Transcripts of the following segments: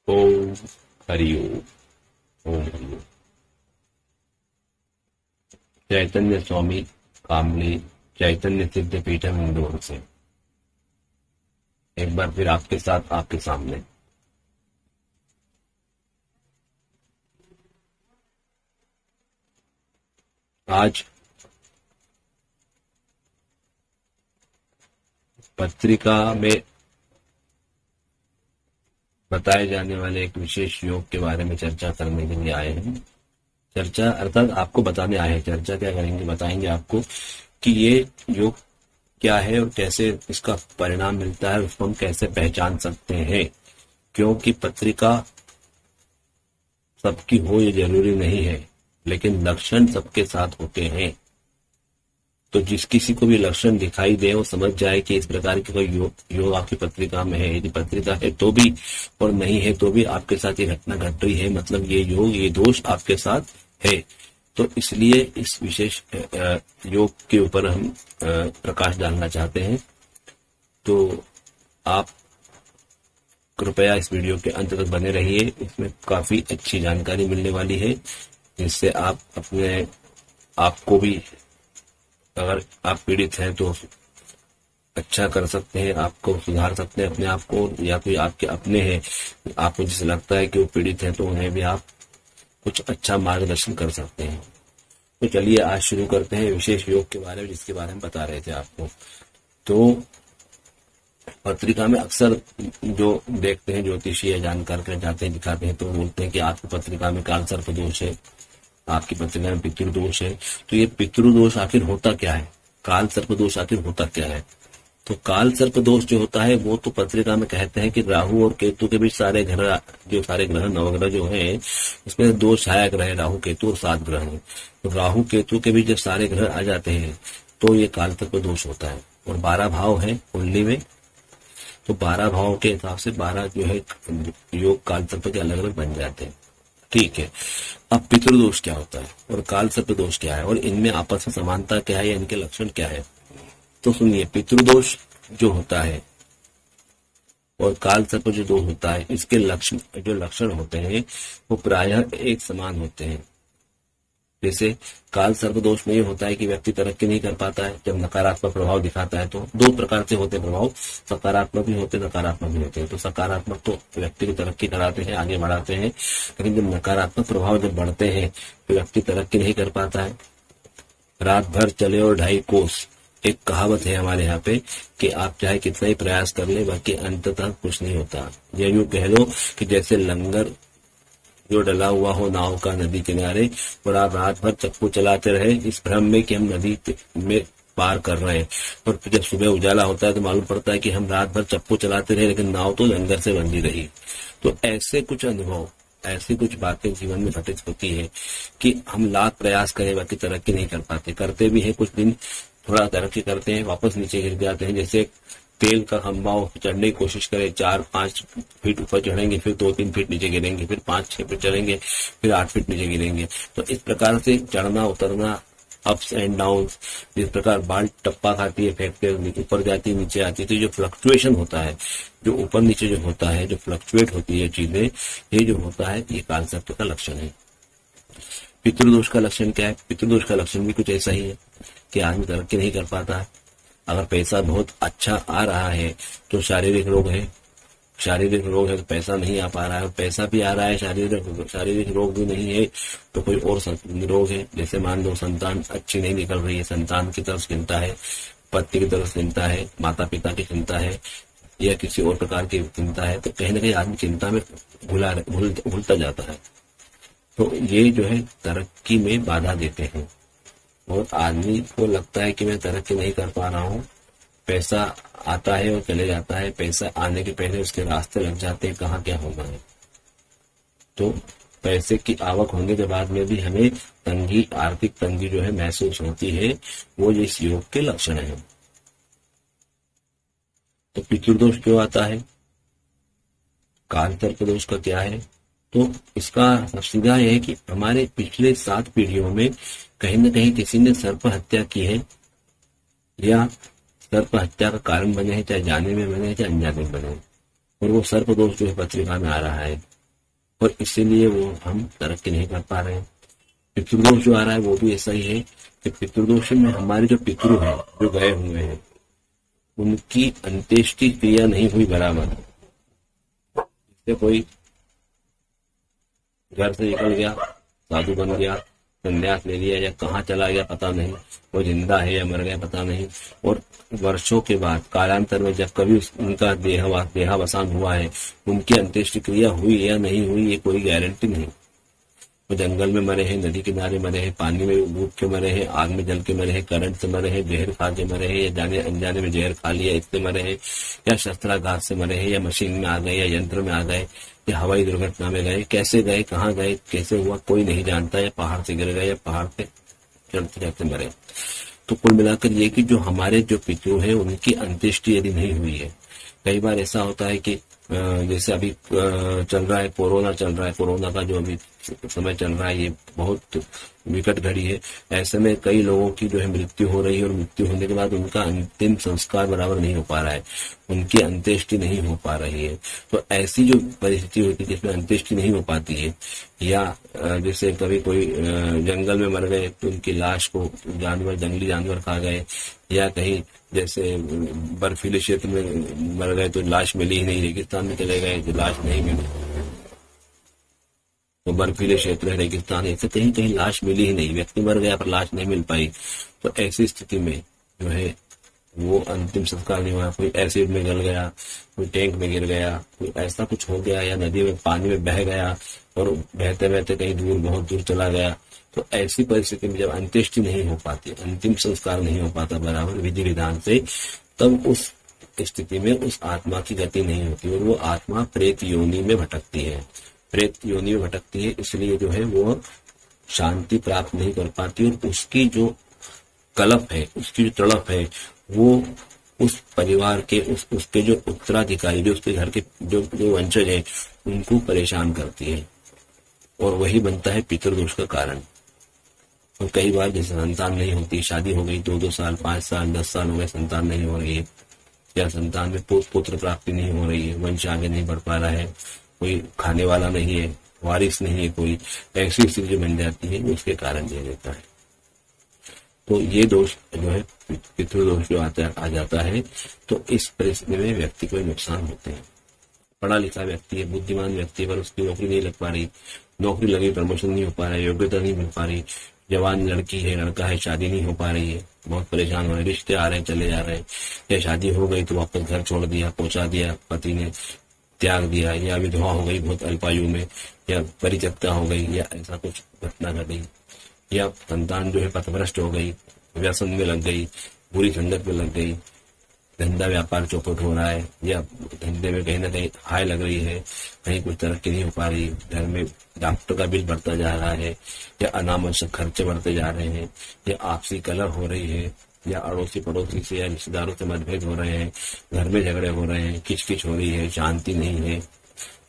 ओम हरि ओम। ओम हरि ओम। चैतन्य स्वामी कामली चैतन्य सिद्ध पीठम इंदौर से एक बार फिर आपके साथ आपके सामने। आज पत्रिका में बताए जाने वाले एक विशेष योग के बारे में चर्चा करने के लिए आए हैं। चर्चा अर्थात आपको बताने आए हैं। चर्चा क्या करेंगे, बताएंगे आपको कि ये योग क्या है और कैसे इसका परिणाम मिलता है, उसको हम कैसे पहचान सकते हैं। क्योंकि पत्रिका सबकी हो ये जरूरी नहीं है, लेकिन लक्षण सबके साथ होते हैं। तो जिस किसी को भी लक्षण दिखाई दे वो समझ जाए कि इस प्रकार की कोई योग आपकी पत्रिका में है। यदि पत्रिका है तो भी और नहीं है तो भी आपके साथ ये घटना घट रही है, मतलब ये योग ये दोष आपके साथ है। तो इसलिए इस विशेष योग के ऊपर हम प्रकाश डालना चाहते हैं। तो आप कृपया इस वीडियो के अंत तक बने रहिए, इसमें काफी अच्छी जानकारी मिलने वाली है, जिससे आप अपने आपको भी, अगर आप पीड़ित हैं तो अच्छा कर सकते हैं, आपको सुधार सकते हैं अपने आप को, या कोई आपके अपने हैं आपको जिसे लगता है कि वो पीड़ित हैं तो उन्हें भी आप कुछ अच्छा मार्गदर्शन कर सकते हैं। तो चलिए आज शुरू करते हैं विशेष योग के बारे में, जिसके बारे में बता रहे थे आपको। तो पत्रिका में अक्सर जो देखते हैं ज्योतिषी या जानकार कर जाते हैं, दिखाते हैं, तो बोलते हैं कि आपकी पत्रिका में काल सर्प दोष है, आपकी पत्रिका में पितृदोष है। तो ये पितृदोष आखिर होता क्या है, काल सर्प दोष आखिर होता क्या है? तो काल सर्प दोष जो होता है वो तो पत्रिका में कहते हैं कि राहु और केतु के बीच सारे ग्रह, जो सारे ग्रह नवग्रह जो हैं उसमें दो छाया ग्रह है, राहु केतु और 7 ग्रह हैं। तो राहु केतु के बीच जब सारे ग्रह आ जाते हैं तो ये काल सर्प दोष होता है। और 12 भाव है कुंडली में, तो 12 भावों के हिसाब से 12 जो है योग काल सर्प के अलग अलग बन जाते हैं। ठीक है, अब पितृदोष क्या होता है और काल सर्प दोष क्या है और इनमें आपस में समानता क्या है या इनके लक्षण क्या है? तो सुनिए, पितृदोष जो होता है और काल सर्प जो दोष होता है, इसके लक्षण होते हैं वो प्रायः एक समान होते हैं। जैसे काल सर्प दोष में ये होता है कि व्यक्ति तरक्की नहीं कर पाता है। जब नकारात्मक प्रभाव दिखाता है तो 2 प्रकार से होते हैं प्रभाव, सकारात्मक भी होते हैं, नकारात्मक भी होते हैं। तो सकारात्मक तो व्यक्ति की तरक्की कराते हैं, आगे बढ़ाते हैं, लेकिन जब नकारात्मक प्रभाव जब बढ़ते हैं तो व्यक्ति तरक्की नहीं कर पाता है। रात भर चले और 2.5 कोस, एक कहावत है हमारे यहाँ पे कि आप चाहे कितना ही प्रयास कर ले, बाकी अंततः कुछ नहीं होता। ये यूं कह लो कि जैसे लंगर जो डला हुआ हो नाव का नदी किनारे, और आप रात भर चप्पू चलाते रहे इस भ्रम में कि हम नदी में पार कर रहे हैं, और जब सुबह उजाला होता है तो मालूम पड़ता है कि हम रात भर चप्पू चलाते रहे लेकिन नाव तो लंगर से बंधी रही। तो ऐसे कुछ अनुभव, ऐसी कुछ बातें जीवन में घटित होती है कि हम लाख प्रयास करें बाकी तरक्की नहीं कर पाते। करते भी हैं, कुछ दिन थोड़ा तरक्की करते हैं, वापस नीचे गिर जाते हैं। जैसे तेल का खंभा चढ़ने की कोशिश करें, 4-5 फीट ऊपर चढ़ेंगे, फिर 2-3 फीट नीचे गिरेंगे, फिर 5-6 फीट चढ़ेंगे, फिर 8 फीट नीचे गिरेंगे। तो इस प्रकार से चढ़ना उतरना, अप्स एंड डाउन, जिस प्रकार बाल टप्पा खाती है, फेंकते ऊपर जाती है नीचे आती है, तो जो फ्लक्चुएशन होता है, जो ऊपर नीचे जो होता है, जो फ्लक्चुएट होती है चीजें, ये जो होता है ये काल सर्प का लक्षण है। पितृदोष का लक्षण क्या है? पितृदोष का लक्षण भी कुछ ऐसा ही है कि आदमी तरक्की नहीं कर पाता है। अगर पैसा बहुत अच्छा आ रहा है तो शारीरिक रोग है, शारीरिक रोग है तो पैसा नहीं आ पा रहा है, और पैसा भी आ रहा है शारीरिक रोग भी नहीं है तो कोई और रोग है। जैसे मान लो संतान अच्छी नहीं निकल रही है, संतान की तरफ चिंता है, पति की तरफ चिंता है, माता पिता की चिंता है, या किसी और प्रकार की चिंता है, तो कहीं ना कहीं आदमी चिंता में भूलता जाता है। तो ये जो है तरक्की में बाधा देते हैं, और आदमी को लगता है कि मैं तरक्की नहीं कर पा रहा हूँ। पैसा आता है और चले जाता है, पैसा आने के पहले उसके रास्ते लग जाते हैं कहाँ क्या होना है। तो पैसे की आवक होने के बाद में भी हमें तंगी, आर्थिक तंगी जो है महसूस होती है, वो इस योग के लक्षण है। तो पितृदोष क्यों आता है, काल सर्प दोष का क्या है? तो इसका सीधा यह है कि हमारे पिछले 7 पीढ़ियों में कहीं न कहीं किसी ने सर्प हत्या की है, या सर्प हत्या का कारण बने हैं, चाहे जाने में बने हैं चाहे अनजाने में बने हैं, और वो सर्प दोष जो है पत्रिका में आ रहा है। और इसीलिए वो हम तरक्की नहीं कर पा रहे हैं। पितृदोष जो आ रहा है वो भी ऐसा ही है कि पितृदोष में हमारे जो पितृ हैं जो गए हुए हैं उनकी अंत्येष्टि क्रिया नहीं हुई बराबर। जैसे कोई घर से निकल गया, साधु बन गया, संन्यास ले लिया या कहाँ चला गया पता नहीं, वो जिंदा है या मर गया पता नहीं, और वर्षों के बाद कालांतर में जब कभी उनका देहावसान हुआ है, उनकी अंत्येष्टि क्रिया हुई या नहीं हुई ये कोई गारंटी नहीं। वो जंगल में मरे हैं, नदी किनारे मरे हैं, पानी में डूब के मरे हैं, आग में जल के मरे हैं, करंट से मरे हैं, जहर खा के मरे हैं, या जाने अनजाने में जहर खा लिया इससे मरे हैं, या शस्त्राघात से मरे हैं, या मशीन में आ गए, या यंत्र में आ गए, या हवाई दुर्घटना में गए, कैसे गए, कहाँ गए, कैसे हुआ कोई नहीं जानता, या पहाड़ से गिर गए, या पहाड़ पे चढ़ते चढ़ते मरे। तो कुल मिलाकर ये कि जो हमारे जो पितृ हैं उनकी अंत्येष्टि यदि नहीं हुई है, कई बार ऐसा होता है कि जैसे अभी चल रहा है कोरोना चल रहा है, कोरोना का जो अभी समय चल रहा है ये बहुत विकट घड़ी है। ऐसे में कई लोगों की जो है मृत्यु हो रही है, और मृत्यु होने के बाद उनका अंतिम संस्कार बराबर नहीं हो पा रहा है, उनकी अंत्येष्टि नहीं हो पा रही है। तो ऐसी जो परिस्थिति होती है जिसमें अंत्येष्टि नहीं हो पाती है, या जैसे कभी कोई जंगल में मर गए तो उनकी लाश को जंगली जानवर खा गए, या कहीं जैसे बर्फीले क्षेत्र में मर गए तो लाश मिली ही नहीं, रेगिस्तान में चले गए तो लाश नहीं मिली, तो बर्फीले क्षेत्र है, रेगिस्तान, ऐसे कहीं कहीं लाश मिली ही नहीं, व्यक्ति मर गया पर लाश नहीं मिल पाई। तो ऐसी स्थिति में जो है वो अंतिम संस्कार नहीं हुआ। कोई एसिड में गल गया, कोई टैंक में गिर गया, कोई ऐसा कुछ हो गया, या नदी में पानी में बह गया और बहते बहते कहीं दूर बहुत दूर चला गया। तो ऐसी परिस्थिति में जब अंत्येष्टि नहीं हो पाती, अंतिम संस्कार नहीं हो पाता बराबर विधि विधान से, तब उस स्थिति में उस आत्मा की गति नहीं होती, और वो आत्मा प्रेत योनि में भटकती है। प्रेत योनि में भटकती है इसलिए जो है वो शांति प्राप्त नहीं कर पाती, और उसकी जो कलप है, उसकी जो तड़प है, वो उस परिवार के उसके जो उत्तराधिकारी, जो उसके घर के जो वंशज है, उनको परेशान करती है, और वही बनता है पितृदोष का कारण। और कई बार जैसे संतान नहीं होती, शादी हो गई 2-2 साल, 5 साल, 10 साल हो गए, संतान नहीं हो रही है, या संतान में पुत्र प्राप्ति नहीं हो रही है, वंश आगे नहीं बढ़ पा रहा है, कोई खाने वाला नहीं है, वारिस नहीं है कोई, ऐसी स्थिति बन जाती है, उसके कारण दिया जाता है। तो ये दोष जो है पितृदोष जो आ जाता है, तो इस परिस्थिति में व्यक्ति को नुकसान होते हैं। पढ़ा लिखा व्यक्ति है, बुद्धिमान व्यक्ति है, पर उसकी नौकरी नहीं लग पा रही, नौकरी लगी प्रमोशन नहीं हो पा रहा है, योग्यता नहीं मिल पा रही, जवान लड़की है लड़का है शादी नहीं हो पा रही है, बहुत परेशान हो रहे, रिश्ते आ रहे हैं चले जा रहे हैं, या शादी हो गई तो वापस घर छोड़ दिया, पहुंचा दिया, पति ने त्याग दिया, या विधवा हो गई बहुत अल्पायु में, या परित्यक्ता हो गई, या ऐसा कुछ घटना घटी, या संतान जो है पथभ्रष्ट हो गई, व्यसन में लग गई, बुरी संगत में लग गई, धंधा व्यापार चौपट हो रहा है, या धंधे में कहीं ना कहीं हाय लग रही है, कहीं कुछ तरक्की नहीं हो पा रही, घर में डॉक्टर का बिल बढ़ता जा रहा है, या अनावश्यक खर्चे बढ़ते जा रहे हैं, या आपसी कलह हो रही है, या अड़ोसी पड़ोसी से या रिश्तेदारों से मतभेद हो रहे हैं, घर में झगड़े हो रहे हैं, किचकिच हो रही है, शांति नहीं है,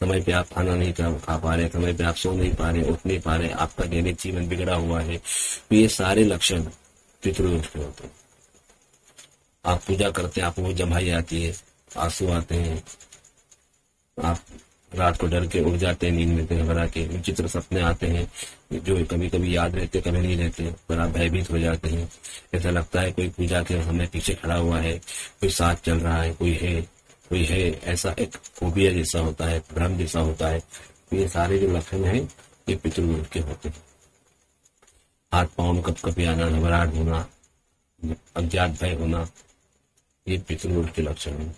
समय पे आप खाना नहीं खा पा रहे, समय पे आप सो नहीं पा रहे, उठ नहीं पा रहे, आपका दैनिक जीवन बिगड़ा हुआ है, तो ये सारे लक्षण पितृदोष के होते हैं। आप पूजा करते हैं, आपको जमाई आती है, आंसू आते हैं, आप रात को डर के उठ जाते हैं, नींद में घबरा के, विचित्र सपने आते हैं जो कभी कभी याद रहते कभी नहीं रहते, पर आप भयभीत हो जाते हैं। ऐसा लगता है कोई पूजा के समय पीछे खड़ा हुआ है, कोई साथ चल रहा है, कोई है, ऐसा एक फोबिया जैसा होता है, भ्रम जैसा होता है। तो ये सारे जो लक्षण हैं ये पितृदोष के होते हैं। हाथ पांव में कपकपी आना, घबराहट होना, अज्ञात भय होना, ये पितृदोष के लक्षण है।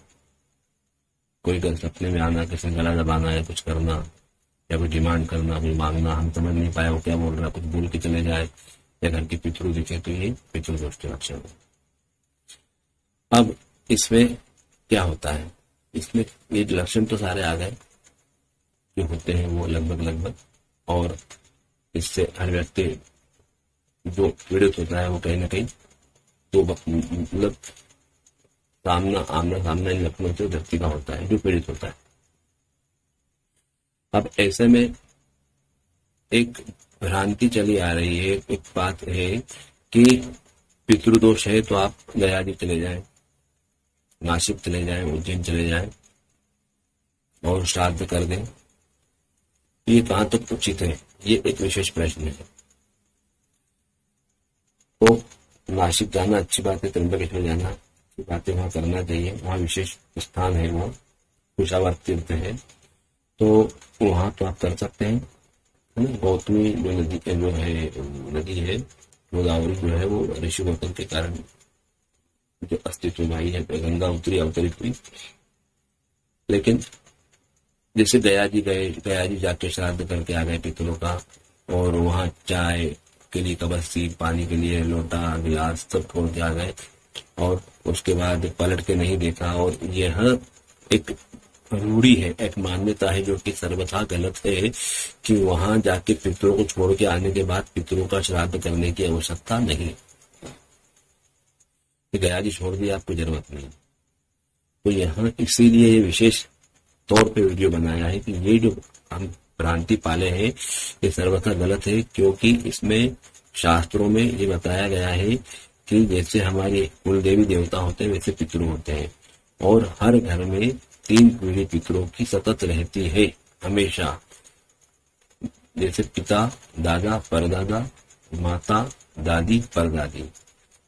कोई गलत सपने में आना, किसी गला दबाना या कुछ करना, या कोई डिमांड करना, कोई मांगना, हम समझ नहीं पाए वो क्या बोल रहा है, कुछ बोल के चले जाए, या घर की पितृ दिखे, तो ये पितृदोष के लक्षण है। अब इसमें क्या होता है, इसमें ये लक्षण तो सारे आ गए जो होते हैं वो लगभग, और इससे हर व्यक्ति जो पीड़ित होता है वो कहीं ना कहीं तो मतलब आमना सामना इन लक्षणों से व्यक्ति का होता है जो पीड़ित होता है। अब ऐसे में एक भ्रांति चली आ रही है, एक बात है कि पितृदोष है तो आप गया जी चले जाएं, नासिक चले जाएं, उज्जैन चले जाएं और श्राद्ध कर दें, ये कहाँ तक उचित है, ये एक विशेष प्रश्न है। तो नासिक जाना अच्छी बात है, त्र्यंबकेश्वर जाना अच्छी बात है, वहाँ करना चाहिए, वहाँ विशेष स्थान है, वहाँ कुशावर्त तीर्थ है, तो वहाँ तो आप कर सकते हैं, है ना। गौतमी जो नदी जो है, नदी है गोदावरी जो है, वो ऋषि गौतम के कारण जो अस्तित्व में आई है, गंगा उतरी अवतरित हुई। लेकिन जैसे गया जी गए, गया जी जाके श्राद्ध करके आ गए पितरों का, और वहां चाय के लिए कबस्सी, पानी के लिए लोटा गिलास सब छोड़ के आ गए, और उसके बाद पलट के नहीं देखा। और यह एक रूढ़ी है, एक मान्यता है जो कि सर्वथा गलत है, कि वहां जाके पितरों को छोड़ के आने के बाद पितरों का श्राद्ध करने की आवश्यकता नहीं, गया जी छोड़ दिया, आपको जरूरत नहीं। तो यहाँ इसीलिए ये विशेष तौर पे वीडियो बनाया है कि ये जो हम भ्रांति पाले हैं ये सर्वथा गलत है, क्योंकि इसमें शास्त्रों में ये बताया गया है कि जैसे हमारे कुल देवी देवता होते हैं वैसे पितरों होते हैं, और हर घर में 3 पीढ़ी पितरों की सतत रहती है हमेशा। जैसे पिता, दादा, परदादा, माता, दादी, परदादी।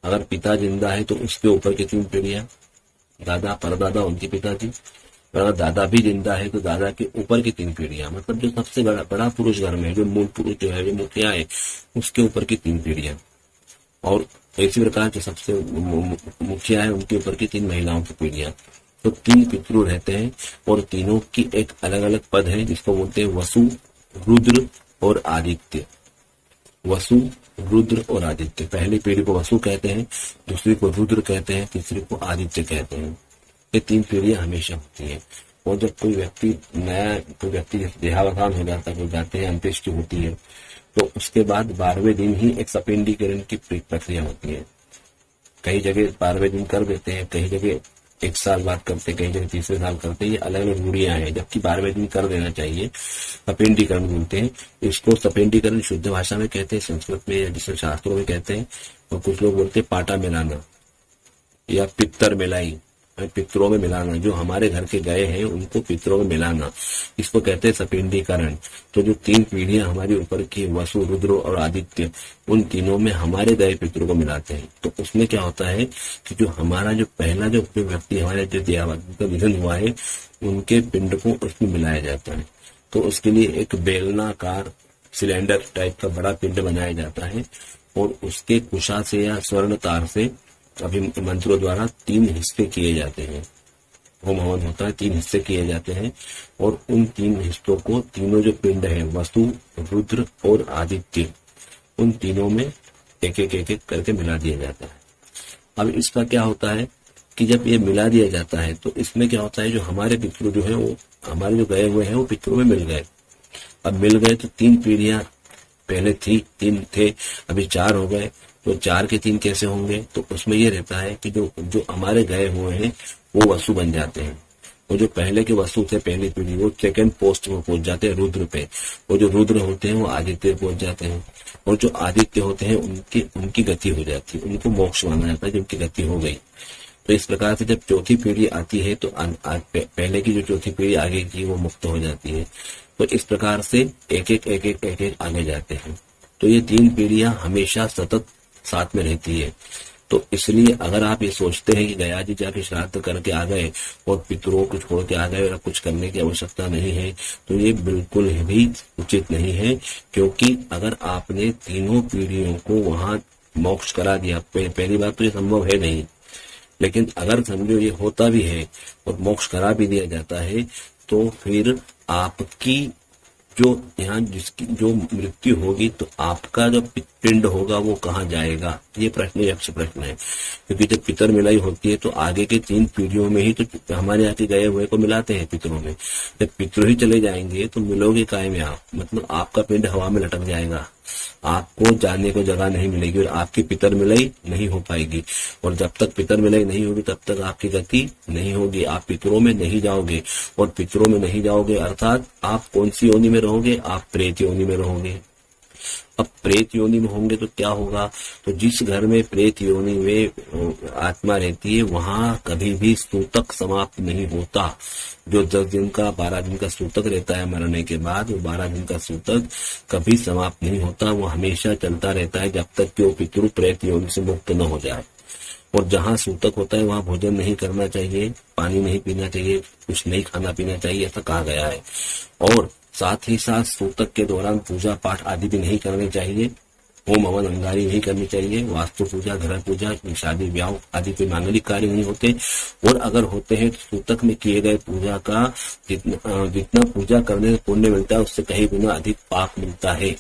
अगर पिता जिंदा है तो उसके ऊपर की 3 पीढ़ियां, दादा परदादा उनके पिताजी, अगर दादा भी जिंदा है तो दादा के ऊपर की 3 पीढ़ियां, मतलब जो सबसे बड़ा पुरुष घर में, जो मूल पुरुष जो है, जो मुखिया है, उसके ऊपर की 3 पीढ़ियां। और इसी प्रकार जो सबसे मुखिया है उनके ऊपर की 3 महिलाओं की पीढ़ियां। तो 3 पितृ रहते हैं, और तीनों की एक अलग अलग पद है, जिसको बोलते हैं वसु, रुद्र और आदित्य। वसु, रुद्र और आदित्य। पहली पीढ़ी को वसु कहते हैं, दूसरी को रुद्र कहते हैं, तीसरी को आदित्य कहते हैं। ये 3 पीढ़ियां हमेशा होती हैं। और जब कोई व्यक्ति देहावसान हो जाता है, जाते हैं, अंत्येष्टि होती है, तो उसके बाद 12वें दिन ही एक सपिंडीकरण की प्रक्रिया होती है। कई जगह 12वें दिन कर देते हैं, कई जगह 1 साल बाद करते हैं, कई जगह 3रे साल करते हैं। ये अलग अलग रूढ़ियां हैं, जबकि 12वें दिन कर देना चाहिए। सपिंडीकरण बोलते हैं इसको। सपिंडीकरण शुद्ध भाषा में कहते हैं, संस्कृत में जिसे शास्त्रों में कहते हैं, और कुछ लोग बोलते हैं पाटा मिलाना या पित्तर मिलाई, पितरों में मिलाना। जो हमारे घर के गए हैं उनको पितरों में मिलाना, इसको कहते हैं सपिंडीकरण। तो जो 3 पीढ़ियां हमारे ऊपर की, वसु, रुद्र और आदित्य, उन तीनों में हमारे गए पितरों को मिलाते हैं। तो उसमें क्या होता है कि जो हमारा जो पहला जो व्यक्ति हमारे जो का निधन हुआ है, उनके पिंड को उसमें मिलाया जाता है। तो उसके लिए एक बेलनाकार सिलेंडर टाइप का बड़ा पिंड बनाया जाता है, और उसके कुशा से या स्वर्ण तार से अभी मंत्रों द्वारा 3 हिस्से किए जाते हैं। होम हवन होता है, 3 हिस्से किए जाते हैं, और उन 3 हिस्सों को तीनों जो पिंड है, वसु, रुद्र और आदित्य, उन तीनों में एक एक करके मिला दिया जाता है। अब इसका क्या होता है कि जब ये मिला दिया जाता है तो इसमें क्या होता है, जो हमारे पितृ जो है, वो हमारे जो गए हुए हैं वो पितरों में मिल गए। अब मिल गए तो 3 पीढ़ियां पहले थी, 3 थे, अभी 4 हो गए। तो 4 के 3 कैसे होंगे? तो उसमें ये रहता है कि जो हमारे गए हुए हैं वो वसु बन जाते हैं, और जो पहले के वसु थे, पहली पीढ़ी, वो 2nd पोस्ट में पहुंच जाते हैं, रुद्र पे। और जो रुद्र होते हैं वो आदित्य पहुंच जाते हैं, और जो आदित्य होते हैं उनकी गति हो जाती है, उनको मोक्ष माना जाता है, जिनकी गति हो गई। तो इस प्रकार से जब 4थी पीढ़ी आती है तो पहले की जो 4थी पीढ़ी आगे की वो मुक्त हो जाती है। तो इस प्रकार से एक एक आगे जाते हैं। तो ये 3 पीढ़ियां हमेशा सतत साथ में रहती है। तो इसलिए अगर आप ये सोचते हैं कि गया जी जाके श्राद्ध करके आ गए और पितरों को छोड़ के आ गए और कुछ करने की आवश्यकता नहीं है, तो ये बिल्कुल भी उचित नहीं है। क्योंकि अगर आपने तीनों पीढ़ियों को वहां मोक्ष करा दिया, पहली बात तो ये संभव है नहीं, लेकिन अगर समझो ये होता भी है और मोक्ष करा भी दिया जाता है, तो फिर आपकी जो यहाँ जिसकी जो मृत्यु होगी तो आपका जो पिंड होगा वो कहाँ जाएगा, ये प्रश्न यक्ष प्रश्न है। क्योंकि जब पितर मिलाई होती है तो आगे के 3 पीढ़ियों में ही तो हमारे यहाँ के गए हुए को मिलाते हैं पितरों में। जब पितर ही चले जाएंगे तो मिलोगे काय में आप, मतलब आपका पिंड हवा में लटक जाएगा, आपको जाने को जगह नहीं मिलेगी और आपकी पितर मिलाई नहीं हो पाएगी। और जब तक पितर मिलाई नहीं होगी तब तक आपकी गति नहीं होगी, आप पितरों में नहीं जाओगे। और पितरों में नहीं जाओगे अर्थात आप कौन सी योनि में रहोगे? आप प्रेत योनि में रहोगे। अब प्रेत योनि में होंगे तो क्या होगा, तो जिस घर में प्रेत योनि में आत्मा रहती है वहां कभी भी सूतक समाप्त नहीं होता। जो 10 दिन का 12 दिन का सूतक रहता है मरने के बाद, वो 12 दिन का सूतक कभी समाप्त नहीं होता, वो हमेशा चलता रहता है जब तक कि वो पितृ प्रेत योनि से मुक्त न हो जाए। और जहां सूतक होता है वहां भोजन नहीं करना चाहिए, पानी नहीं पीना चाहिए, कुछ नहीं खाना पीना चाहिए, ऐसा कहा गया है। और साथ ही साथ सूतक के दौरान पूजा पाठ आदि भी नहीं करने चाहिए, होम हवन अंगारी नहीं करनी चाहिए, वास्तु पूजा, घर पूजा, शादी ब्याह आदि कोई मांगलिक कार्य नहीं होते। और अगर होते हैं तो सूतक में किए गए पूजा का जितना पूजा करने से पुण्य मिलता है उससे कहीं गुना अधिक पाप मिलता है।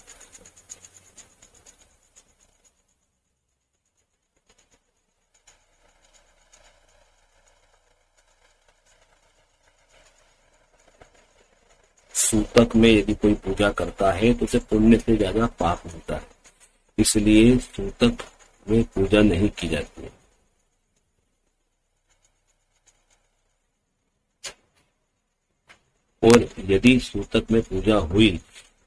सूतक में यदि कोई पूजा करता है तो उसे पुण्य से ज्यादा पाप मिलता है, इसलिए सूतक में पूजा नहीं की जाती है। और यदि सूतक में पूजा हुई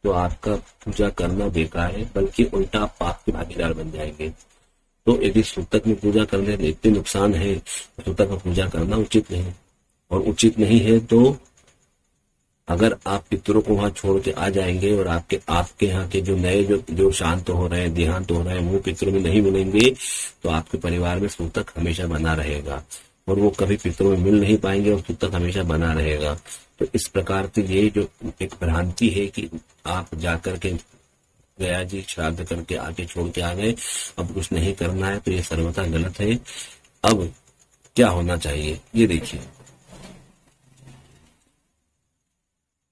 तो आपका पूजा करना बेकार है, बल्कि उल्टा आप पाप के भागीदार बन जाएंगे। तो यदि सूतक में पूजा करने से इतने नुकसान है तो सूतक में पूजा करना उचित नहीं, और उचित नहीं है तो अगर आप पितरों को वहां छोड़ के आ जाएंगे और आपके यहाँ के जो नए जो शांत हो रहे हैं, देहांत हो रहे हैं, वो पितरों में नहीं मिलेंगे तो आपके परिवार में सूतक हमेशा बना रहेगा और वो कभी पितरों में मिल नहीं पाएंगे और सूतक हमेशा बना रहेगा। तो इस प्रकार से ये जो एक भ्रांति है कि आप जाकर के गया जी श्राद्ध करके आके छोड़ के आ गए, अब कुछ नहीं करना है, तो ये सर्वथा गलत है। अब क्या होना चाहिए ये देखिए,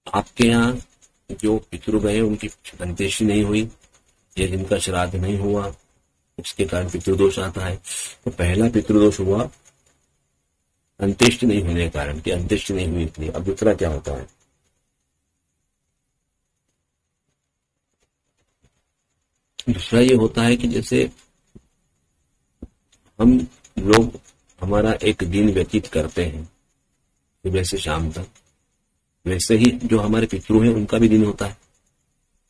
आपके यहाँ जो पितृ गए उनकी अंत्येष्टि नहीं हुई या जिनका श्राद्ध नहीं हुआ उसके कारण पितृदोष आता है। तो पहला पितृदोष हुआ अंत्येष्टि नहीं होने के कारण, कि अंत्येष्टि नहीं हुई इसलिए। अब दूसरा क्या होता है, दूसरा ये होता है कि जैसे हम लोग हमारा एक दिन व्यतीत करते हैं सुबह से शाम तक, वैसे ही जो हमारे पितृ हैं उनका भी दिन होता है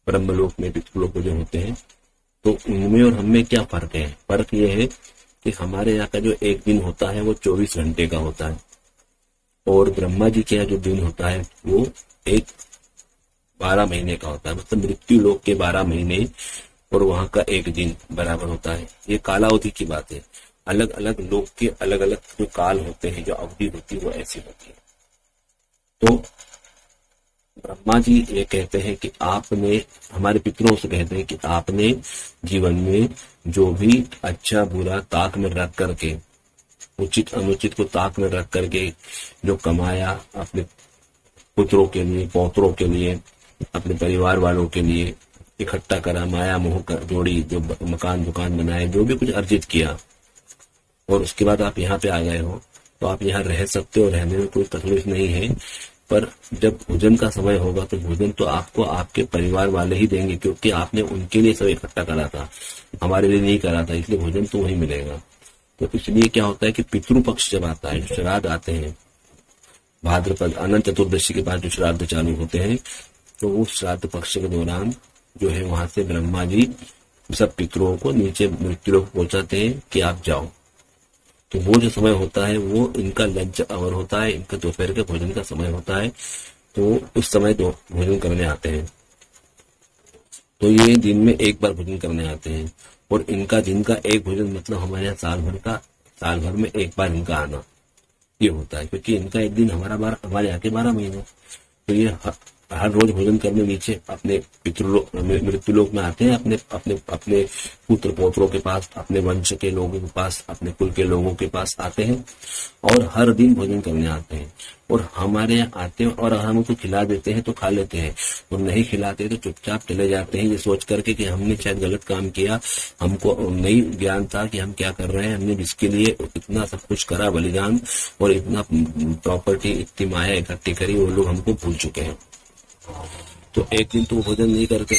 ब्रह्मलोक में। पितृलोक जो होते हैं तो उनमें और हमें क्या फर्क है, फर्क ये है कि हमारे यहाँ का जो एक दिन होता है वो 24 घंटे का होता है और ब्रह्मा जी के यहाँ जो दिन होता है वो 12 महीने का होता है, मतलब मृत्यु लोक के 12 महीने और वहां का एक दिन बराबर होता है। ये कालावधि की बात है, अलग अलग लोक के अलग अलग जो काल होते हैं, जो अवधि होती है वो ऐसी होती है। तो ब्रह्मा जी ये कहते हैं कि आपने, हमारे पितरों से कहते हैं कि आपने जीवन में जो भी अच्छा बुरा ताक में रख करके, उचित अनुचित को ताक में रख करके जो कमाया, अपने पुत्रों के लिए, पौत्रों के लिए, अपने परिवार वालों के लिए इकट्ठा करा, माया मोह कर जोड़ी, जो मकान दुकान बनाए, जो भी कुछ अर्जित किया, और उसके बाद आप यहाँ पे आ गए हो, तो आप यहाँ रह सकते हो, रहने में कोई तकलीफ नहीं है। पर जब भोजन का समय होगा तो भोजन तो आपको आपके परिवार वाले ही देंगे, क्योंकि आपने उनके लिए सब इकट्ठा करा था, हमारे लिए नहीं करा था, इसलिए भोजन तो वही मिलेगा। तो इसलिए क्या होता है कि पितृ पक्ष जब आता है, जो श्राद्ध आते हैं भाद्रपद अनंत चतुर्दशी के बाद जो श्राद्ध चालू होते हैं, तो उस श्राद्ध पक्ष के दौरान जो है वहां से ब्रह्मा जी सब पितरों को नीचे मृत्यु लोक पहुंचाते हैं कि आप जाओ। तो वो जो समय होता है वो इनका लंच आवर होता है, इनका दोपहर के भोजन का समय होता है, तो उस समय भोजन करने आते हैं। तो ये दिन में एक बार भोजन करने आते हैं और इनका दिन का एक भोजन मतलब हमारे यहाँ साल भर में एक बार इनका आना ये होता है, क्योंकि इनका एक दिन हमारे यहाँ के 12 महीने। तो ये हर रोज भोजन करने नीचे अपने पितृलोक मृत्युलोक में आते हैं, अपने अपने अपने पुत्र पौत्रों के पास, अपने वंश के लोगों के पास, अपने कुल के लोगों के पास आते हैं और हर दिन भोजन करने आते हैं। और हमारे यहाँ आते हैं और हम उनको खिला देते हैं तो खा लेते हैं, और नहीं खिलाते तो चुपचाप चले जाते हैं, ये सोच करके कि हमने शायद गलत काम किया, हमको नहीं ज्ञान था कि हम क्या कर रहे हैं, हमने जिसके लिए इतना सब कुछ करा बलिदान और इतना प्रॉपर्टी, इतनी माया इकट्ठी करी, वो लोग हमको भूल चुके हैं। तो एक दिन तो भोजन नहीं करके,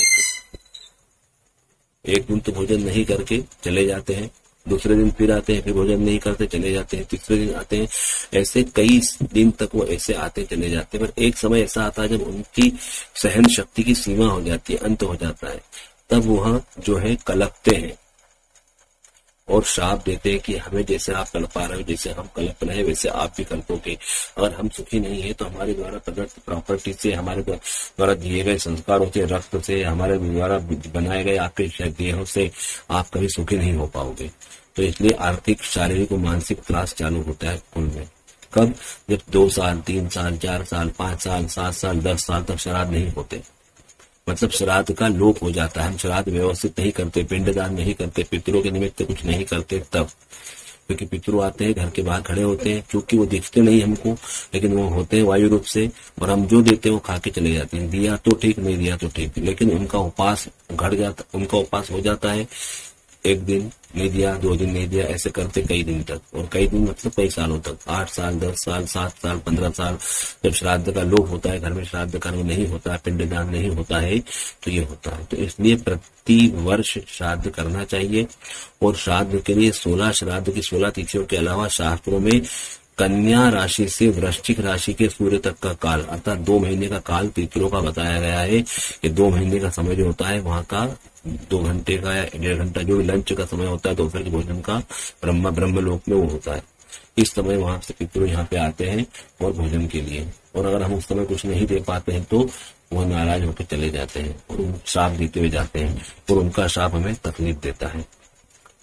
एक दिन तो भोजन नहीं करके चले जाते हैं, दूसरे दिन फिर आते हैं, फिर भोजन नहीं करते चले जाते हैं, तीसरे दिन आते हैं, ऐसे कई दिन तक वो ऐसे आते चले जाते हैं। पर एक समय ऐसा आता है जब उनकी सहन शक्ति की सीमा हो जाती है, अंत हो जाता है, तब वह जो है कलपते हैं और श्राप देते हैं कि हमें जैसे आप कल्पा रहे हो, जैसे हम कल्प रहे हैं वैसे आप भी कल्पोगे। अगर हम सुखी नहीं है तो हमारे द्वारा प्रदत्त प्रॉपर्टी से, हमारे द्वारा दिए गए संस्कारों से, रक्त से, हमारे द्वारा बनाए गए आपके देहों से आप कभी सुखी नहीं हो पाओगे। तो इसलिए आर्थिक, शारीरिक और मानसिक त्रास चालू होता है कुल में। कब? जब 2 साल, 3 साल, 4 साल, 5 साल, 7 साल, 10 साल तक श्राद्ध नहीं होते, मतलब श्राद्ध का लोप हो जाता है। हम श्राद्ध व्यवस्थित नहीं करते, पिंडदान नहीं करते, पितरों के निमित्त कुछ नहीं करते तब, क्योंकि पितरों आते हैं, घर के बाहर खड़े होते हैं, क्योंकि वो दिखते नहीं हमको, लेकिन वो होते हैं वायु रूप से, और हम जो देते हैं वो खा के चले जाते हैं। दिया तो ठीक, नहीं दिया तो ठीक, लेकिन उनका उपास घट जाता, उनका उपास हो जाता है। 1 दिन नहीं दिया, 2 दिन नहीं दिया, ऐसे करते कई दिन तक, और कई दिन मतलब कई सालों तक, 8 साल, 10 साल, 7 साल, 15 साल। जब श्राद्ध का लोप होता है, घर में श्राद्ध कर्म नहीं होता है, पिंडदान नहीं होता है, तो ये होता है। तो इसलिए प्रति वर्ष श्राद्ध करना चाहिए। और श्राद्ध के लिए 16 श्राद्ध की 16 तिथियों के अलावा शास्त्रों में कन्या राशि से वृश्चिक राशि के सूर्य तक का काल, अर्थात 2 महीने का काल पितरों का बताया गया है। कि 2 महीने का समय जो होता है वहां का 2 घंटे का या 1.5 घंटा जो भी लंच का समय होता है, दोपहर के भोजन का, ब्रह्मलोक में वो होता है। इस समय वहां से पितरों यहाँ पे आते हैं और भोजन के लिए, और अगर हम उस समय कुछ नहीं दे पाते हैं तो वह नाराज होकर चले जाते हैं और श्राप देते हुए जाते हैं, और उनका श्राप हमें तकलीफ देता है।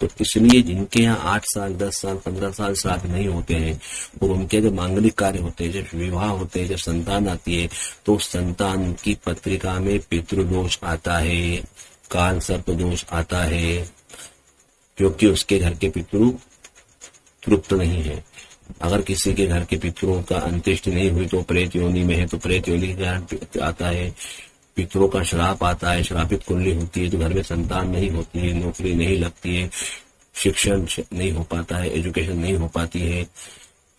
तो इसलिए जिनके यहाँ 8 साल, 10 साल, 15 साल श्राद्ध नहीं होते हैं, और उनके जब मांगलिक कार्य होते हैं, जब विवाह होते हैं, जब संतान आती है, तो संतान की पत्रिका में पितृदोष आता है, काल सर्प दोष आता है, क्योंकि उसके घर के पितृ तृप्त नहीं है। अगर किसी के घर के पितरों का अंत्येष्टि नहीं हुई तो प्रेत योनि में है, तो प्रेत योनि के कारण आता है। पितरों का श्राप आता है, श्रापित कुंडली होती है, तो घर में संतान नहीं होती है, नौकरी नहीं लगती है, शिक्षण नहीं हो पाता है, एजुकेशन नहीं हो पाती है,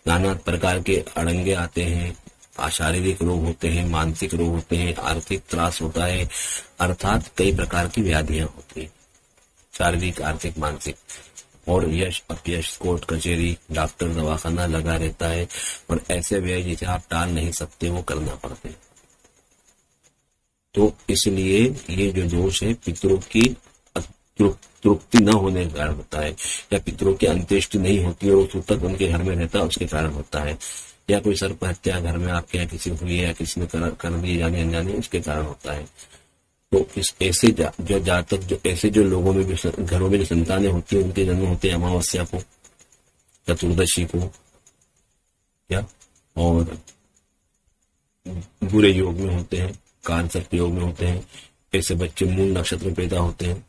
नाना प्रकार के अड़ंगे आते हैं, शारीरिक रोग होते हैं, मानसिक रोग होते हैं, आर्थिक त्रास होता है, अर्थात कई प्रकार की व्याधियां होती है, शारीरिक, आर्थिक, मानसिक। और यश अपयश, कोर्ट कचहरी, डॉक्टर, दवाखाना लगा रहता है, और ऐसे व्यय जिसे आप टाल नहीं सकते वो करना पड़ते हैं। तो इसलिए ये जो दोष है पितरों की तृप्ति न होने के कारण होता है, या पितरों की अंत्येष्टि नहीं होती और सूतक उनके घर में रहता है उसके कारण होता है, या कोई सर्प हत्या घर में आपके यहाँ किसी हुई है या किसी ने कर दी जाने अनजाने, उसके कारण होता है। तो इस ऐसे जो जातक, जो ऐसे जो लोगों में भी घरों में जो संतानें होती है, उनके जन्म होते हैं अमावस्या को, चतुर्दशी को, क्या, और बुरे योग में होते हैं, काल सर्प योग में होते हैं। ऐसे बच्चे मूल नक्षत्र में पैदा होते हैं,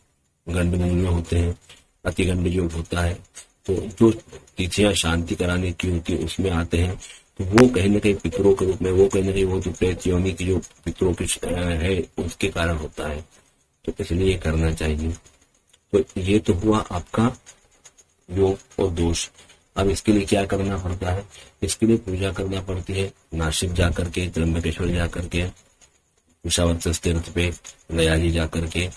गंड मूल में होते हैं, अतिगंड योग होता है। तो जो तिथियां शांति कराने की होती है उसमें आते हैं, तो वो कहीं ना कहीं पितरों के रूप में, वो कहीं ना कहीं वो जो प्रेत योनि की जो पितरों की है उसके कारण होता है। तो इसलिए ये करना चाहिए। तो ये तो हुआ आपका योग और दोष। अब इसके लिए क्या करना पड़ता है? इसके लिए पूजा करना पड़ती है, नासिक जाकर के, त्र्यंबकेश्वर जाकर के, विशावत्स तीर्थ पे गया जी जाकर के,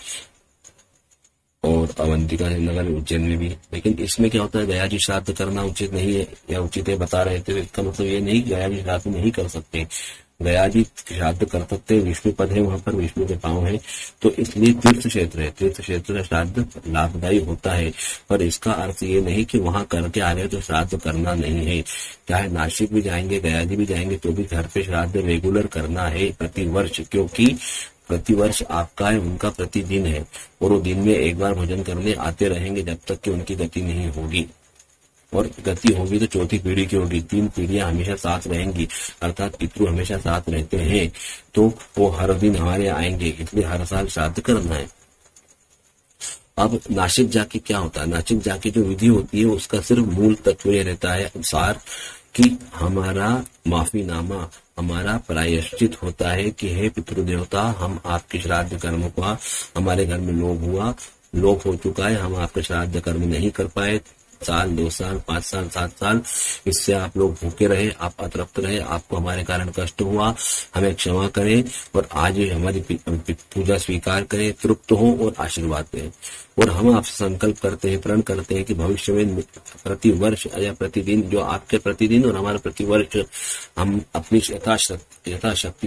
और अवंतिका नगर उज्जैन में भी। लेकिन इसमें क्या होता है, गया जी श्राद्ध करना उचित नहीं है, या उचित है बता रहे थे, इसका मतलब ये नहीं गया जी श्राद्ध नहीं कर सकते। गया जी श्राद्ध कर सकते, विष्णु पद है वहां पर, विष्णु के पांव है, तो इसलिए तीर्थ क्षेत्र है, तीर्थ क्षेत्र का श्राद्ध लाभदायी होता है। पर इसका अर्थ ये नहीं कि वहां करके आ रहे तो श्राद्ध करना नहीं है। चाहे नासिक भी जाएंगे, गया जी भी जाएंगे, तो भी घर पे श्राद्ध रेगुलर करना है प्रति वर्ष, क्योंकि प्रतिवर्ष आपका है, उनका प्रतिदिन है, और वो दिन में एक बार भोजन करने आते रहेंगे जब तक कि उनकी गति नहीं होगी। और गति होगी तो चौथी पीढ़ी की होगी, 3 पीढ़ियां हमेशा साथ रहेंगी, अर्थात पितृ हमेशा साथ रहते हैं, तो वो हर दिन हमारे आएंगे, इसलिए हर साल श्राद्ध करना है। अब नासिक जाके क्या होता है? नासिक जाके जो विधि होती है उसका सिर्फ मूल तत्व ये रहता है अनुसार कि हमारा माफीनामा, हमारा प्रायश्चित होता है कि हे पितृदेवता, हम आपके श्राद्ध कर्म का, हमारे घर में लोप हो चुका है, हम आपके श्राद्ध कर्म नहीं कर पाए, 1 साल, 2 साल, 5 साल, 7 साल, इससे आप लोग भूखे रहे, आप अतृप्त रहे, आपको हमारे कारण कष्ट हुआ, हमें क्षमा करें, और आज हमारी पूजा स्वीकार करें, तृप्त हो और आशीर्वाद दें। और हम आपसे संकल्प करते हैं, प्रण करते हैं कि भविष्य में प्रति वर्ष या प्रतिदिन, जो आपके प्रतिदिन और हमारा प्रतिवर्ष, हम अपनी यथाशक्ति,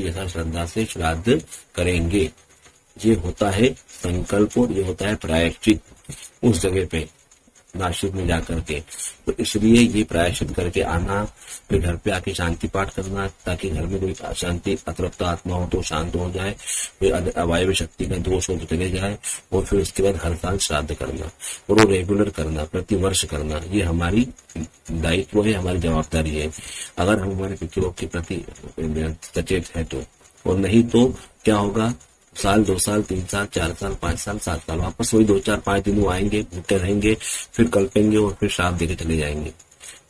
यथा श्रद्धा से श्राद्ध करेंगे। ये होता है संकल्प और ये होता है प्रायश्चित उस जगह पे नासिक में जाकर के। तो इसलिए ये प्रायश्चित करके आना, फिर घर पे आके शांति पाठ करना ताकि घर में कोई अशांति अतृप्त आत्मा हो तो शांत हो जाए, फिर अवायवी शक्ति का दोष हो तो चले जाए, और फिर उसके बाद हर साल श्राद्ध करना और वो रेगुलर करना, प्रति वर्ष करना, ये हमारी दायित्व है, हमारी जवाबदारी है अगर हम हमारे पितरों के प्रति सचेत है तो। और नहीं तो क्या होगा, साल 2 साल 3 साल 4 साल 5 साल 7 साल वापस वही 2 4 5 दिन वो आएंगे, भूखे रहेंगे, फिर कल्पेंगे और फिर श्राप देके चले जाएंगे।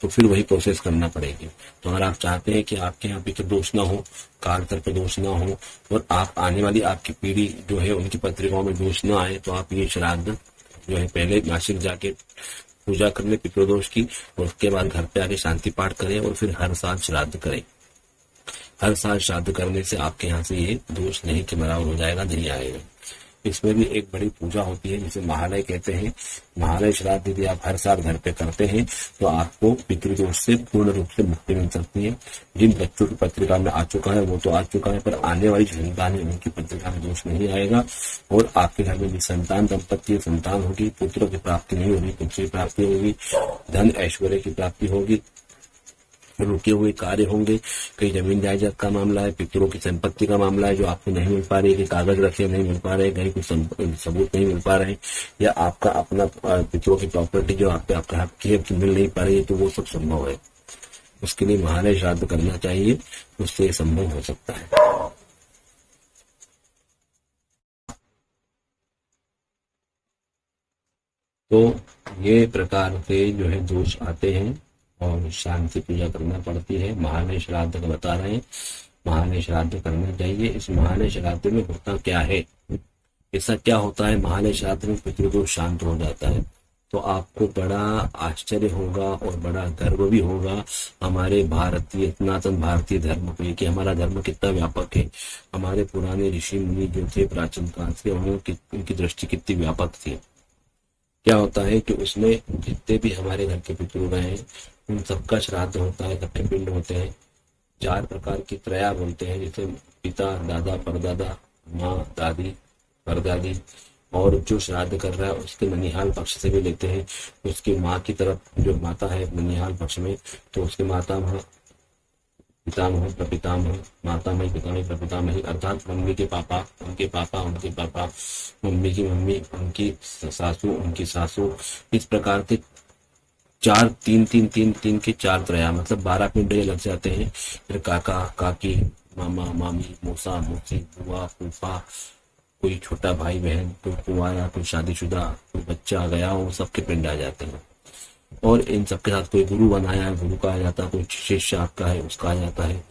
तो फिर वही प्रोसेस करना पड़ेगी। तो अगर आप चाहते हैं कि आपके यहाँ पितृ दोष ना हो, काल सर्प दोष ना हो, और आप आने वाली आपकी पीढ़ी जो है उनकी पत्रिकाओं में दोष ना आए, तो आप ये श्राद्ध जो है पहले नासिक जाके पूजा कर ले पितृदोष की, और उसके बाद घर पे आके शांति पाठ करें और फिर हर साल श्राद्ध करें। हर साल श्राद्ध करने से आपके यहाँ से ये दोष नहीं के बराबर हो जाएगा, नहीं आएगा। इसमें भी एक बड़ी पूजा होती है जिसे महालय कहते हैं। महालय श्राद्ध यदि आप हर साल घर पे करते हैं तो आपको पितृदोष से पूर्ण रूप से मुक्ति मिल सकती है। जिन बच्चों की पत्रिका में आ चुका है वो तो आ चुका है, पर आने वाली संतान है उनकी पत्रिका में दोष नहीं आएगा, और आपके घर में भी संतान दंपत्ति संतान होगी, पुत्रों की प्राप्ति नहीं होगी, पुत्र की प्राप्ति होगी, धन ऐश्वर्य की प्राप्ति होगी, रुके हुए कार्य होंगे, कहीं जमीन जायदाद का मामला है, पितरों की संपत्ति का मामला है जो आपको नहीं मिल पा रही है, कि कागज रखे नहीं मिल पा रहे, कहीं कुछ सबूत नहीं मिल पा रहे, या आपका अपना पितरों की प्रॉपर्टी जो आपका हक की है मिल नहीं पा रही है, तो वो सब संभव है। उसके लिए महालय श्राद्ध करना चाहिए, उससे संभव हो सकता है। तो ये प्रकार से जो है दोष आते हैं और शांति पूजा करना पड़ती है। महालय श्राद्ध का बता रहे हैं, महालय श्राद्ध करना चाहिए। इस महालय श्राद्ध में होता क्या है, ऐसा क्या होता है महालय श्राद्ध में पितृदोष शांत हो जाता है, तो आपको बड़ा आश्चर्य होगा और बड़ा गर्व भी होगा हमारे भारतीय सनातन भारतीय धर्म पे, कि हमारा धर्म कितना व्यापक है। हमारे पुराने ऋषि मुनि जो थे प्राचीन काल से, उनकी दृष्टि कितनी व्यापक थी। क्या होता है कि उसमें जितने भी हमारे घर के पितृ हैं उन सबका श्राद्ध होता है, सबके पिंड होते हैं। 4 प्रकार की त्रया बोलते हैं, जैसे पिता, दादा, परदादा, माँ, दादी, परदादी, और जो श्राद्ध कर रहा है उसके ननिहाल पक्ष से भी लेते हैं। उसकी माँ की तरफ जो माता है ननिहाल पक्ष में, तो उसके मातामह, पितामह, प्रपितामह, मातामही, पितामही, प्रपितामही, अर्थात मम्मी के पापा, उनके पापा, उनके पापा, मम्मी की मम्मी, उनकी सासू, उनकी सासू, इस प्रकार के 4 3 3 3 3 के 4 त्रया, मतलब 12 पिंड लग जाते हैं। फिर काका, काकी, मामा, मामी, मौसा, मौसी, बुआ, फूफा, कोई छोटा भाई बहन, कोई कुंवारा, कोई शादीशुदा, कोई बच्चा आ गया, वो सबके पिंड आ जाते हैं। और इन सबके साथ कोई गुरु बनाया है, गुरु का आ जाता है, कोई शिष्य आपका है उसका आ जाता है।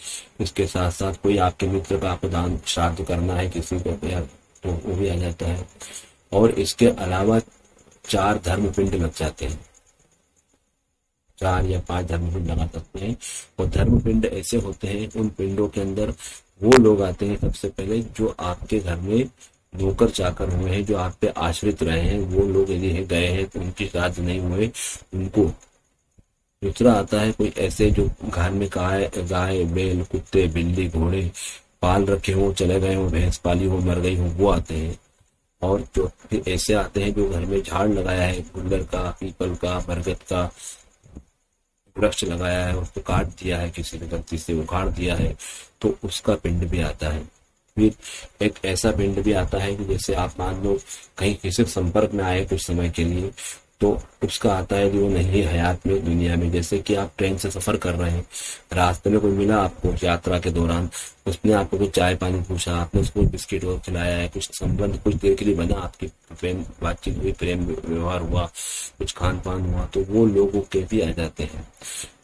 इसके साथ साथ कोई आपके मित्र का आपको दान श्राद्ध करना है किसी को, तो वो भी आ जाता है। और इसके अलावा 4 धर्म पिंड लग जाते हैं, 4 या 5 धर्म पिंड लगा सकते हैं। और धर्म पिंड ऐसे होते हैं, उन पिंडों के अंदर वो लोग आते हैं सबसे पहले जो आपके घर में नौकर चाकर हुए हैं, जो आप पे आश्रित रहे हैं, वो लोग यदि गए हैं तो उनके श्राद्ध नहीं हुए उनको। दूसरा आता है कोई ऐसे जो घर में गाय, बैल, कुत्ते, बिल्ली, घोड़े पाल रखे हो, चले गए हो, भैंस पाली हो, मर गई हो, वो आते हैं। और जो फिर ऐसे आते हैं जो घर में झाड़ लगाया है, गुल्लर का, पीपल का, बरगद का वृक्ष लगाया है, उसको काट दिया है, किसी ने गलती से उखाड़ दिया है, तो उसका पिंड भी आता है। फिर एक ऐसा पिंड भी आता है कि जैसे आप मान लो कहीं किसी संपर्क में आए कुछ समय के लिए, तो उसका आता है जो नहीं है हयात में दुनिया में। जैसे कि आप ट्रेन से सफर कर रहे हैं, रास्ते में कोई मिला आपको यात्रा के दौरान, उसने आपको कुछ चाय पानी पूछा, आपने उसको बिस्किट और खिलाया है, कुछ संबंध कुछ देर के लिए बना, आपकी प्रेम बातचीत हुई, प्रेम व्यवहार हुआ, कुछ खान पान हुआ, तो वो लोगों के भी आ जाते हैं।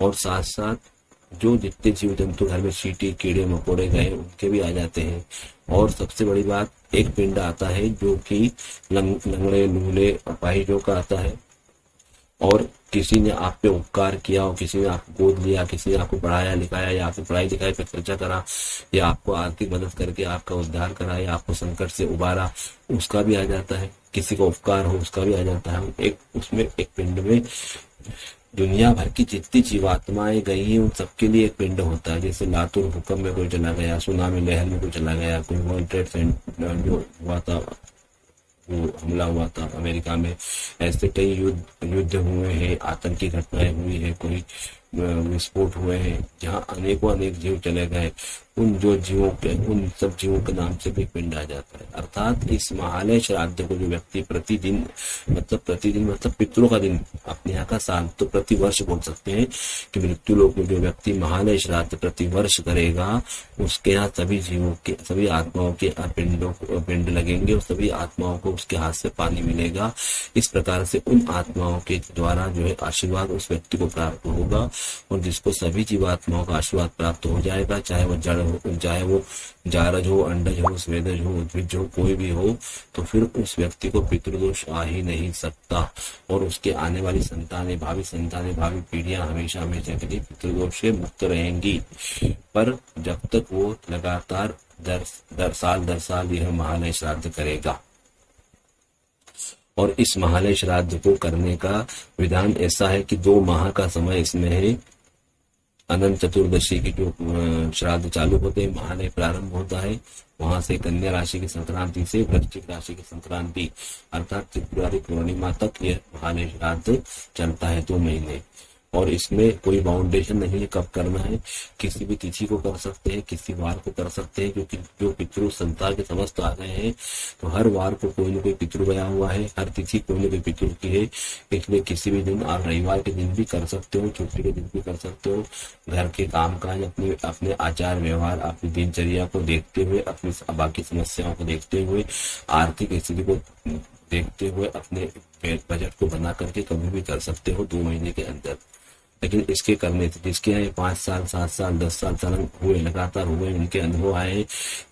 और साथ साथ जो जितने जीव जंतु घर में चींटी, कीड़े मकोड़े गए उनके भी आ जाते हैं। और सबसे बड़ी बात, एक पिंड आता है जो कि लंगड़े लूले अपाहिजों का आता है, और किसी ने आप पे उपकार किया हो, किसी ने आपको गोद लिया, किसी ने आपको पढ़ाया लिखाया, या आपको पढ़ाई लिखाई पे खर्चा करा, या आपको आर्थिक मदद करके आपका उद्धार करा, या आपको संकट से उबारा, उसका भी आ जाता है। किसी का उपकार हो उसका भी आ जाता है। एक उसमें एक पिंड में दुनिया भर की जितनी जीवात्माएं गई हैं उन सबके लिए एक पिंड होता है। जैसे लातूर भूकंप में कोई चला गया, सुनामी लहर में कोई चला गया, कोई वर्ल्ड ट्रेड सेंटर जो हुआ था, वो हमला हुआ था अमेरिका में, ऐसे कई युद्ध हुए हैं, आतंकी घटनाएं हुई है, कोई विस्फोट हुए हैं जहाँ अनेकों अनेक जीव चले गए। उन सब जीवों के नाम से भी पिंड आ जाता है। अर्थात इस महालय श्राद्ध को जो व्यक्ति प्रतिदिन मतलब पितरों का दिन, अपने यहाँ का साल तो प्रति वर्ष बोल सकते हैं कि मृत्यु लोक में जो व्यक्ति महालय श्राद्ध प्रति वर्ष करेगा, उसके यहाँ सभी जीवों के, सभी आत्माओं के पिंड लगेंगे और सभी आत्माओं को उसके हाथ से पानी मिलेगा। इस प्रकार से उन आत्माओं के द्वारा जो है आशीर्वाद उस व्यक्ति को प्राप्त होगा, और जिसको सभी जीवात्माओं का आशीर्वाद प्राप्त हो जाएगा, चाहे वो जड़ हो, चाहे वो जारज हो, अंडज हो, स्वेदज हो, उद्भिज हो, कोई भी हो, तो फिर उस व्यक्ति को पितृदोष आ ही नहीं सकता, और उसके आने वाली संतानें, भावी पीढ़ियां हमेशा हमेशा के लिए पितृदोष से मुक्त रहेंगी। पर जब तक वो लगातार दर साल यह महालय श्राद्ध करेगा। और इस महालय श्राद्ध को करने का विधान ऐसा है कि 2 माह का समय इसमें है। अनंत चतुर्दशी की जो श्राद्ध चालू होते हैं, महालय प्रारंभ होता है, वहां से कन्या राशि की संक्रांति से वृश्चिक राशि की संक्रांति अर्थात त्रिपुरारी पूर्णिमा तक यह महालय श्राद्ध चलता है 2 महीने। और इसमें कोई बाउंडेशन नहीं है कब करना है, किसी भी तिथि को कर सकते हैं, किसी वार को कर सकते हैं, क्योंकि जो पितृ संसार के समस्त आ गए हैं, तो हर वार को कोई न कोई पितृ गया हुआ है, हर तिथि कोई न कोई पितृ की है। इसलिए किसी भी दिन आप रविवार के दिन भी कर सकते हो, छुट्टी के दिन भी कर सकते हो। घर के कामकाज, अपने आचार व्यवहार, अपनी दिनचर्या को देखते हुए, अपनी बाकी समस्याओं को देखते हुए, आर्थिक स्थिति को देखते हुए अपने बजट को बना करके कभी भी कर सकते हो 2 महीने के अंदर। लेकिन इसके करने से जिसके यहाँ 5 साल 7 साल 10 साल हुए, लगातार हुए, उनके अनुभव आए,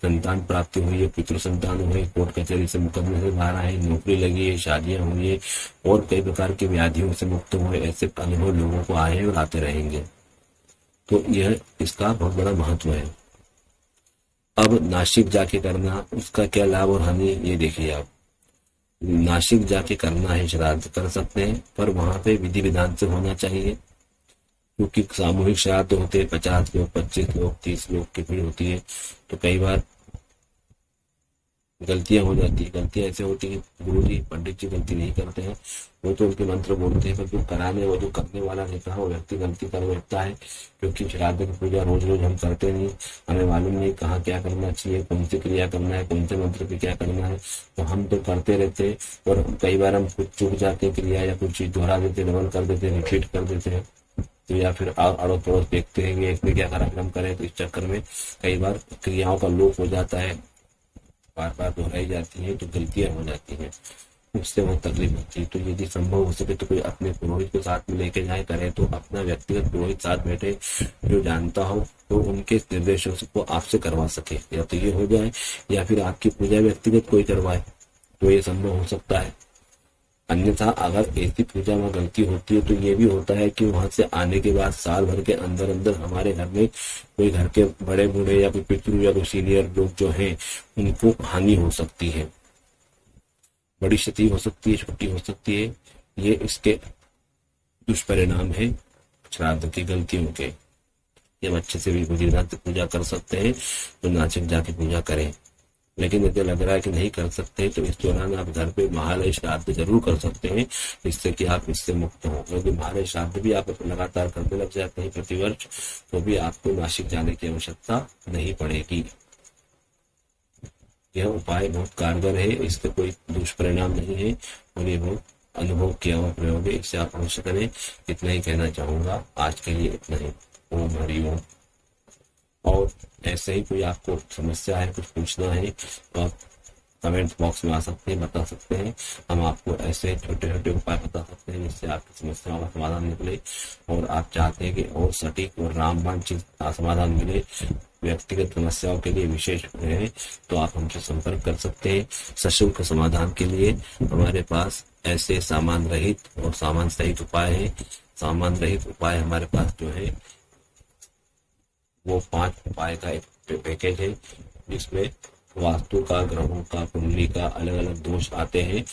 संतान प्राप्ति हुई है, पितृ संतान हुए, कोर्ट कचहरी से मुकदमे से बाहर आए, नौकरी लगी है, शादियां हुई है, और कई प्रकार की व्याधियों से मुक्त हुए, ऐसे अनुभव लोगों को आए और आते रहेंगे। तो यह इसका बहुत बड़ा महत्व है। अब नासिक जाके करना, उसका क्या लाभ और हानि, ये देखिए आप। नासिक जाके करना है, श्राद्ध कर सकते हैं, पर वहां पे विधि विधान से होना चाहिए, क्योंकि सामूहिक श्राद्ध होते हैं, 50 लोग, 25 लोग, 30 लोग की भीड़ होती है, तो कई बार गलतियां हो जाती है। गलतियां ऐसे होती है, गुरु जी पंडित जी गलती नहीं करते हैं, वो तो उनके मंत्र बोलते हैं, पर जो कराने वो जो करने वाला रहता है वो व्यक्ति गलती कर बैठता है, क्योंकि श्राद्ध की पूजा रोज रोज हम करते नहीं, हमें मालूम नहीं कहाँ क्या करना चाहिए, कौन सी क्रिया करना है, कौन से मंत्र पे क्या करना है, तो हम तो करते रहते हैं, और कई बार हम कुछ चूक जाते हैं क्रिया, या कुछ चीज दोहरा देते, डबल कर देते, रिपीट कर देते हैं, तो या फिर अड़ोस पड़ोस देखते हैं कि एक में क्या कार्यक्रम करें, तो इस चक्कर में कई बार क्रियाओं का लोप हो जाता है, बार बार दोहराई जाती है, तो गलतियां हो जाती हैं, उससे बहुत तकलीफ होती है। तो यदि संभव हो सके तो कोई अपने पुरोहित को साथ में लेके जाए, करे तो अपना व्यक्तिगत पुरोहित साथ बैठे जो जानता हो, तो उनके निर्देशों को आपसे करवा सके, या तो ये हो जाए, या फिर आपकी पूजा व्यक्तिगत कोई करवाए, तो ये संभव हो सकता है। अन्यथा अगर ऐसी पूजा में गलती होती है तो ये भी होता है कि वहां से आने के बाद साल भर के अंदर अंदर हमारे घर में कोई घर के बड़े बूढ़े या कोई पितृ या कोई सीनियर लोग जो हैं उनको हानि हो सकती है, बड़ी क्षति हो सकती है, छोटी हो सकती है। ये इसके दुष्परिणाम है श्राद्ध की गलतियों के। जब अच्छे से भी विधि विधान से पूजा कर सकते हैं तो नासिक जाके पूजा करें, लेकिन यदि लग रहा है कि नहीं कर सकते तो इस दौरान आप घर पे महालय श्राद्ध जरूर कर सकते हैं, जिससे कि आप इससे मुक्त हो। क्योंकि महालय श्राद्ध भी आप लगातार करने लग जाते हैं प्रतिवर्ष, तो भी आपको नासिक जाने की आवश्यकता नहीं पड़ेगी। यह उपाय बहुत कारगर है, इससे कोई दुष्परिणाम नहीं है, और ये बहुत अनुभव किया हुआ प्रयोग है, इससे आप अवश्य करें। इतना ही कहना चाहूंगा, आज के लिए इतना ही। ओम हरिओम। और ऐसे ही कोई आपको समस्या है, कुछ पूछना है, तो आप कमेंट बॉक्स में आ सकते हैं, बता सकते हैं। हम आपको ऐसे छोटे छोटे उपाय बता सकते हैं जिससे आपकी समस्याओं का समाधान निकले, और आप चाहते हैं कि और सटीक और रामबाण चीज का समाधान मिले, व्यक्तिगत समस्याओं के लिए विशेष है, तो आप हमसे संपर्क कर सकते हैं। सशुल्क समाधान के लिए हमारे पास ऐसे सामान रहित और सामान सहित उपाय है। सामान रहित उपाय हमारे पास जो है वो 5 उपाय का एक पैकेज है, जिसमें वास्तु का, ग्रहों का, कुंडली का, अलग अलग दोष आते हैं,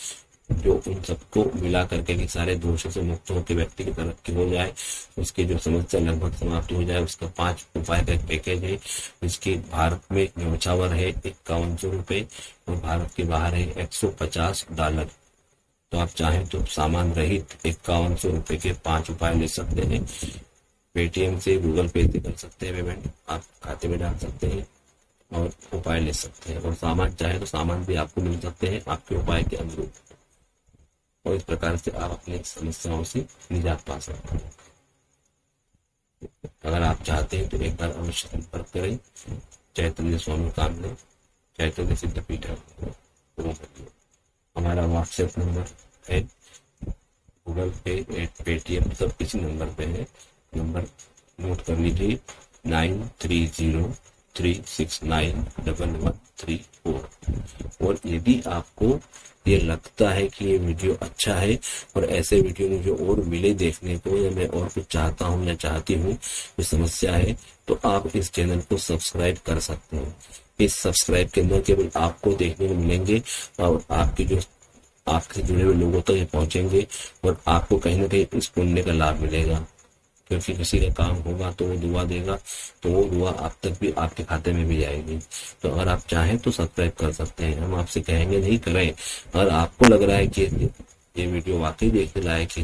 जो उन सबको मिला करके कि सारे दोषों से मुक्त होकर व्यक्ति की तरक्की हो जाए, उसकी जो समस्या लगभग समाप्त हो जाए, उसका 5 उपाय का एक पैकेज है। इसकी भारत में न्योछावर है 5100 रुपये और भारत के बाहर है $150। तो आप चाहें तो सामान रहित 5100 रुपये के 5 उपाय ले सकते हैं। पेटीएम से, गूगल पे से कर सकते हैं पेमेंट, आप खाते में डाल सकते हैं और उपाय ले सकते हैं। और सामान चाहे तो सामान भी आपको मिल सकते हैं आपके उपाय के अनुरूप, और इस प्रकार से आप अपनी समस्याओं से निजात पा सकते हैं। अगर आप चाहते हैं तो एक बार अवश्य संपर्क करें चैतन्य स्वामी कामदेव, चैतन्य सिद्धपीठ। हमारा व्हाट्सएप नंबर है, गूगल पे, पेटीएम सब इसी नंबर पे है। नंबर नोट कर लीजिए 9303691134। और यदि आपको ये लगता है कि ये वीडियो अच्छा है और ऐसे वीडियो मुझे और मिले देखने को, या मैं और कुछ चाहता हूँ या चाहती हूँ, कोई समस्या है, तो आप इस चैनल को सब्सक्राइब कर सकते हैं। इस सब्सक्राइब के न केवल आपको देखने को मिलेंगे और आपके जो आपसे जुड़े हुए लोगों तक ये पहुंचेंगे, और आपको कहीं ना कहीं इस पुण्य का लाभ मिलेगा। क्योंकि किसी का काम होगा तो वो दुआ देगा, तो वो दुआ आप तक भी, आपके खाते में भी जाएगी। तो अगर आप चाहें तो सब्सक्राइब कर सकते हैं, हम आपसे कहेंगे नहीं करें। अगर आपको लग रहा है कि ये वीडियो वाकई देखने लायक है,